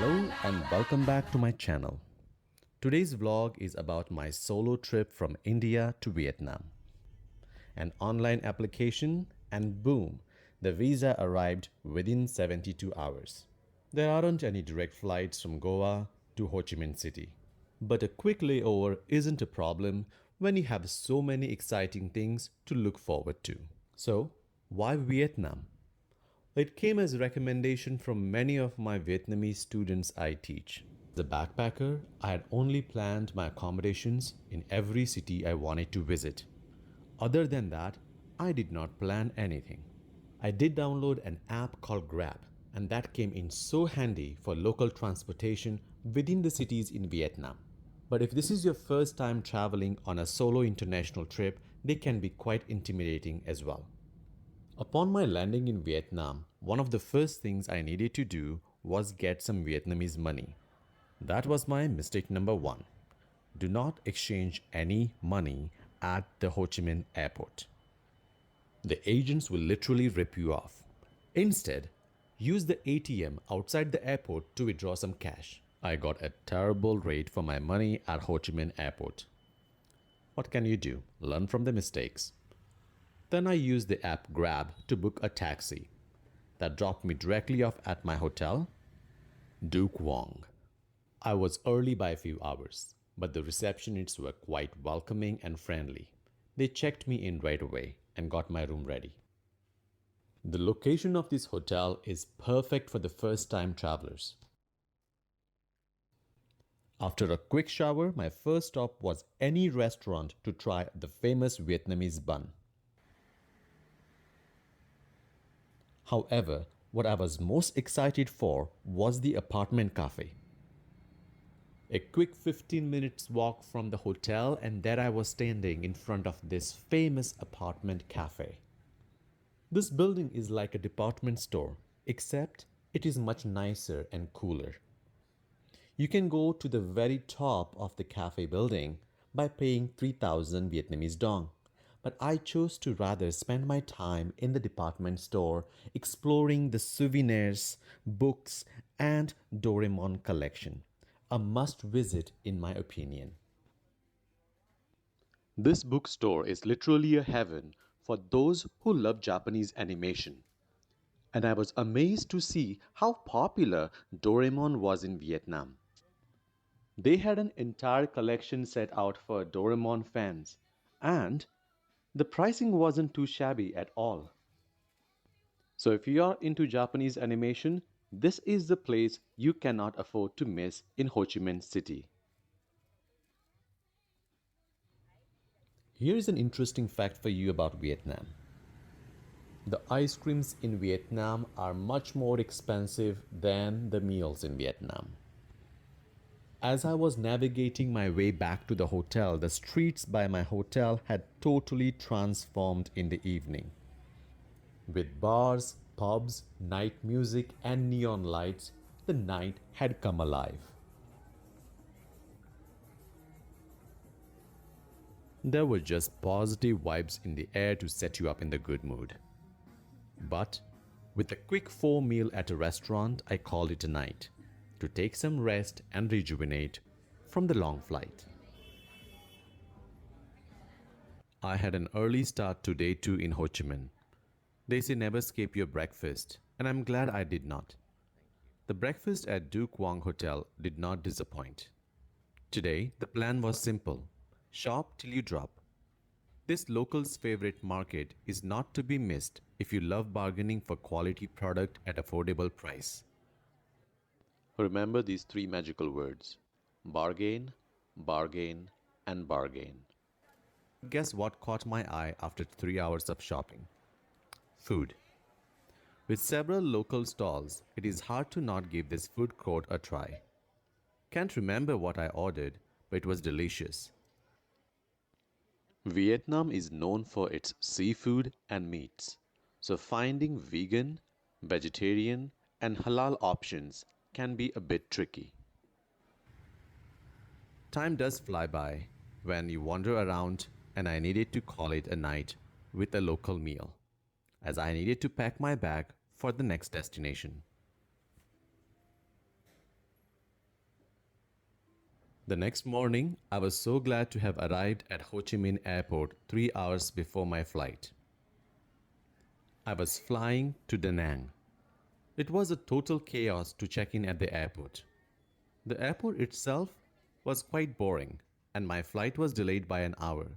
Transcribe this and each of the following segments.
Hello and welcome back to my channel. Today's vlog is about my solo trip from India to Vietnam. An online application and boom, the visa arrived within 72 hours. There aren't any direct flights from Goa to Ho Chi Minh City. But a quick layover isn't a problem when you have so many exciting things to look forward to. So, why Vietnam? It came as a recommendation from many of my Vietnamese students I teach. As a backpacker, I had only planned my accommodations in every city I wanted to visit. Other than that, I did not plan anything. I did download an app called Grab, and that came in so handy for local transportation within the cities in Vietnam. But if this is your first time traveling on a solo international trip, they can be quite intimidating as well. Upon my landing in Vietnam, one of the first things I needed to do was get some Vietnamese money. That was my mistake number one. Do not exchange any money at the Ho Chi Minh airport. The agents will literally rip you off. Instead, use the ATM outside the airport to withdraw some cash. I got a terrible rate for my money at Ho Chi Minh airport. What can you do? Learn from the mistakes. Then I used the app Grab to book a taxi that dropped me directly off at my hotel, Duke Wong. I was early by a few hours, but the receptionists were quite welcoming and friendly. They checked me in right away and got my room ready. The location of this hotel is perfect for the first-time travelers. After a quick shower, my first stop was any restaurant to try the famous Vietnamese bun. However, what I was most excited for was the apartment cafe. A quick 15 minutes walk from the hotel, and there I was standing in front of this famous apartment cafe. This building is like a department store, except it is much nicer and cooler. You can go to the very top of the cafe building by paying 3,000 Vietnamese dong. But I chose to rather spend my time in the department store exploring the souvenirs, books, and Doraemon collection. A must visit in my opinion. This bookstore is literally a heaven for those who love Japanese animation. And I was amazed to see how popular Doraemon was in Vietnam. They had an entire collection set out for Doraemon fans, and the pricing wasn't too shabby at all. So if you are into Japanese animation, this is the place you cannot afford to miss in Ho Chi Minh City. Here's an interesting fact for you about Vietnam. The ice creams in Vietnam are much more expensive than the meals in Vietnam. As I was navigating my way back to the hotel, the streets by my hotel had totally transformed in the evening. With bars, pubs, night music, and neon lights, the night had come alive. There were just positive vibes in the air to set you up in the good mood. But with a quick 4 meal at a restaurant, I called it a night to take some rest and rejuvenate from the long flight. I had an early start to day 2 in Ho Chi Minh. They say never skip your breakfast, and I'm glad I did not. The breakfast at Duke Wong Hotel did not disappoint. Today, the plan was simple. Shop till you drop. This local's favorite market is not to be missed if you love bargaining for quality product at affordable price. Remember these 3 magical words: bargain, bargain, and bargain. Guess what caught my eye after 3 hours of shopping? Food. With several local stalls, it is hard to not give this food court a try. Can't remember what I ordered, but it was delicious. Vietnam is known for its seafood and meats, so finding vegan, vegetarian, and halal options can be a bit tricky. Time does fly by when you wander around, and I needed to call it a night with a local meal, as I needed to pack my bag for the next destination. The next morning, I was so glad to have arrived at Ho Chi Minh Airport 3 hours before my flight. I was flying to Da Nang. It was a total chaos to check in at the airport. The airport itself was quite boring, and my flight was delayed by an hour.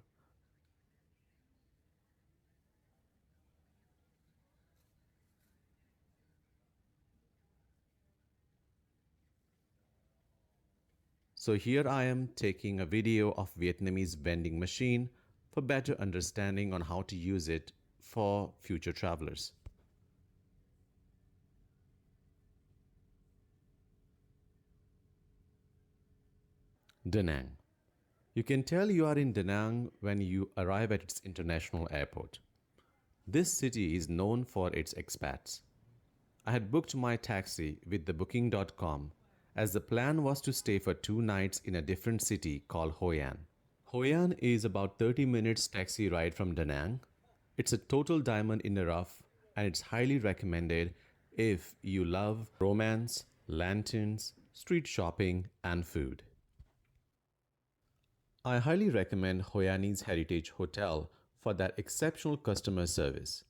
So here I am taking a video of Vietnamese vending machine for better understanding on how to use it for future travelers. Da Nang. You can tell you are in Da Nang when you arrive at its international airport. This city is known for its expats. I had booked my taxi with the booking.com as the plan was to stay for 2 nights in a different city called Hoi An. Hoi An is about 30 minutes taxi ride from Da Nang. It's a total diamond in the rough and it's highly recommended if you love romance, lanterns, street shopping and food. I highly recommend Hoi An's Heritage Hotel for that exceptional customer service.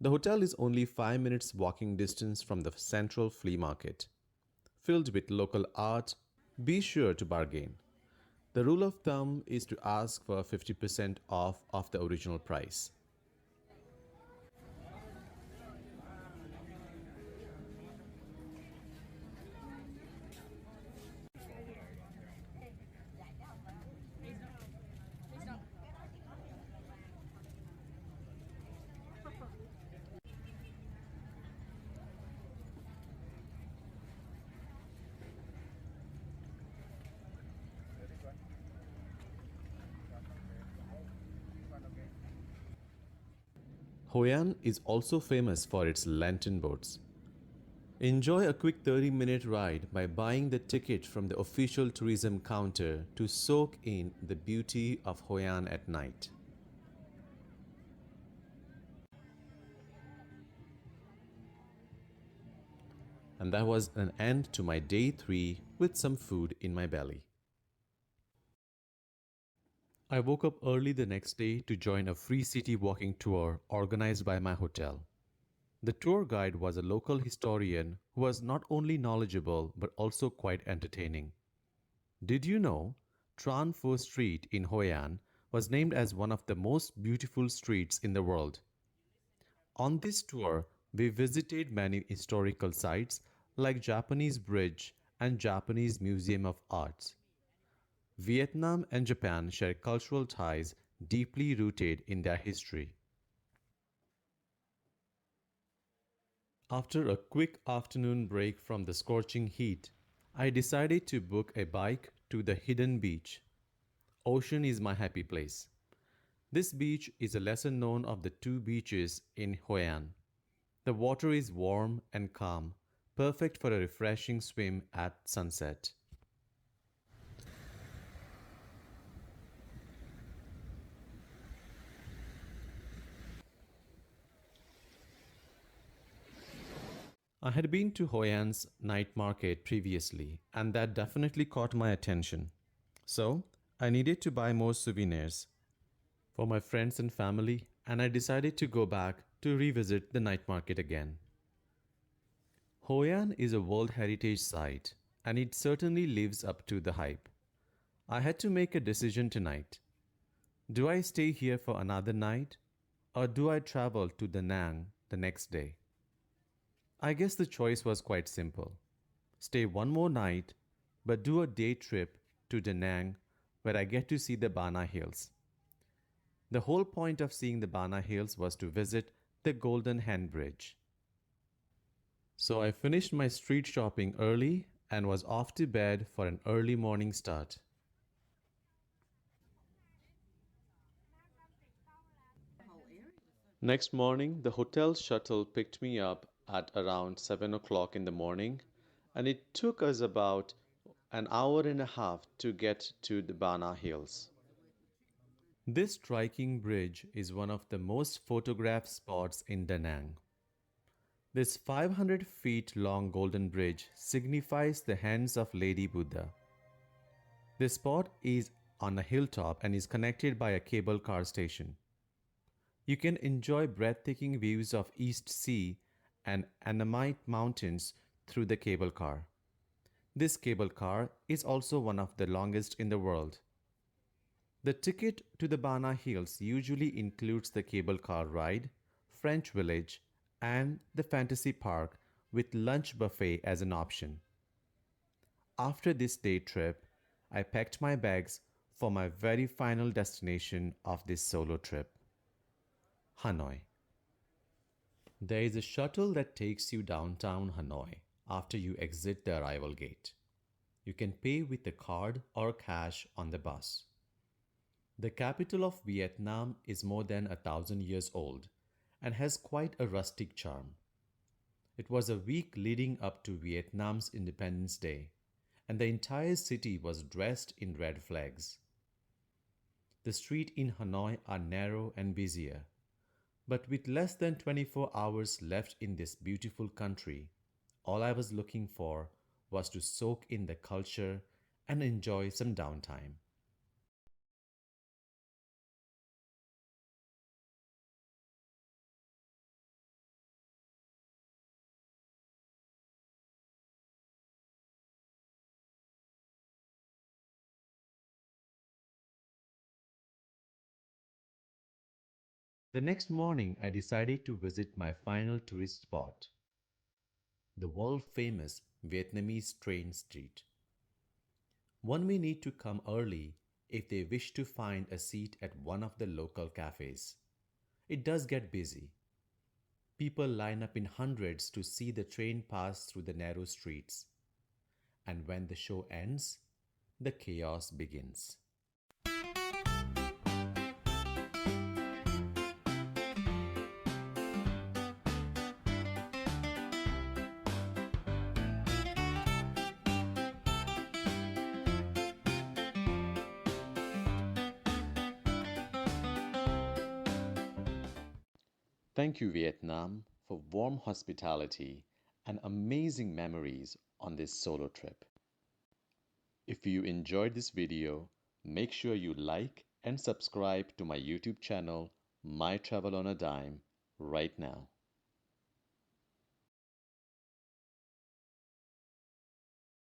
The hotel is only 5 minutes walking distance from the central flea market. Filled with local art, be sure to bargain. The rule of thumb is to ask for 50% off of the original price. Hoi An is also famous for its lantern boats. Enjoy a quick 30-minute ride by buying the ticket from the official tourism counter to soak in the beauty of Hoi An at night. And that was an end to my day 3 with some food in my belly. I woke up early the next day to join a free city walking tour organized by my hotel. The tour guide was a local historian who was not only knowledgeable but also quite entertaining. Did you know Tran Pho Street in Hoi An was named as one of the most beautiful streets in the world? On this tour, we visited many historical sites like Japanese Bridge and Japanese Museum of Arts. Vietnam and Japan share cultural ties deeply rooted in their history. After a quick afternoon break from the scorching heat, I decided to book a bike to the hidden beach. Ocean is my happy place. This beach is a lesser known of the 2 beaches in Hoi An. The water is warm and calm, perfect for a refreshing swim at sunset. I had been to Hoi An's night market previously, and that definitely caught my attention. So, I needed to buy more souvenirs for my friends and family, and I decided to go back to revisit the night market again. Hoi An is a World Heritage Site, and it certainly lives up to the hype. I had to make a decision tonight. Do I stay here for another night, or do I travel to Da Nang the next day? I guess the choice was quite simple. Stay one more night, but do a day trip to Da Nang where I get to see the Bana Hills. The whole point of seeing the Bana Hills was to visit the Golden Hand Bridge. So I finished my street shopping early and was off to bed for an early morning start. Next morning, the hotel shuttle picked me up at around 7 o'clock in the morning, and it took us about an hour and a half to get to the Bana Hills. This striking bridge is one of the most photographed spots in Da Nang. This 500 feet long golden bridge signifies the hands of Lady Buddha. This spot is on a hilltop and is connected by a cable car station. You can enjoy breathtaking views of East Sea and Annamite Mountains through the cable car. This cable car is also one of the longest in the world. The ticket to the Bana Hills usually includes the cable car ride, French village, and the fantasy park with lunch buffet as an option. After this day trip, I packed my bags for my very final destination of this solo trip, Hanoi. There is a shuttle that takes you downtown Hanoi after you exit the arrival gate. You can pay with a card or cash on the bus. The capital of Vietnam is more than 1,000 years old and has quite a rustic charm. It was a week leading up to Vietnam's Independence Day, and the entire city was dressed in red flags. The streets in Hanoi are narrow and busier, but with less than 24 hours left in this beautiful country, all I was looking for was to soak in the culture and enjoy some downtime. The next morning, I decided to visit my final tourist spot, the world famous Vietnamese train street. One may need to come early if they wish to find a seat at one of the local cafes. It does get busy. People line up in hundreds to see the train pass through the narrow streets. And when the show ends, the chaos begins. Thank you, Vietnam, for warm hospitality and amazing memories on this solo trip. If you enjoyed this video, make sure you like and subscribe to my YouTube channel, My Travel on a Dime, right now.